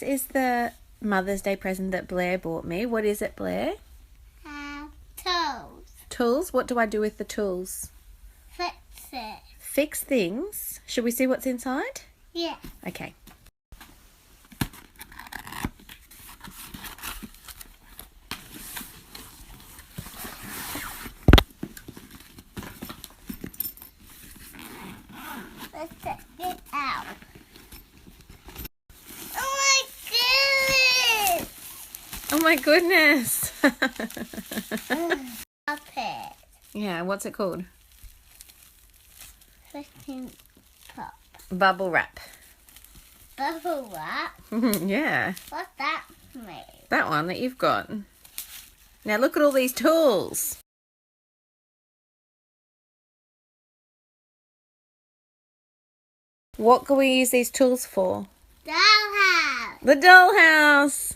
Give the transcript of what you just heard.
is the Mother's Day present that Blaire bought me. What is it, Blaire? Tools. Tools? What do I do with the tools? Fix it. Fix things? Should we see what's inside? Yeah. Okay. Let's take it out. Oh my goodness! Oh my goodness! Up it. Yeah, what's it called? 15 pop. Bubble wrap. Bubble wrap? Yeah, What's that made? that one that you've got. Now look at all these tools. What can we use these tools for? Dollhouse. The dollhouse.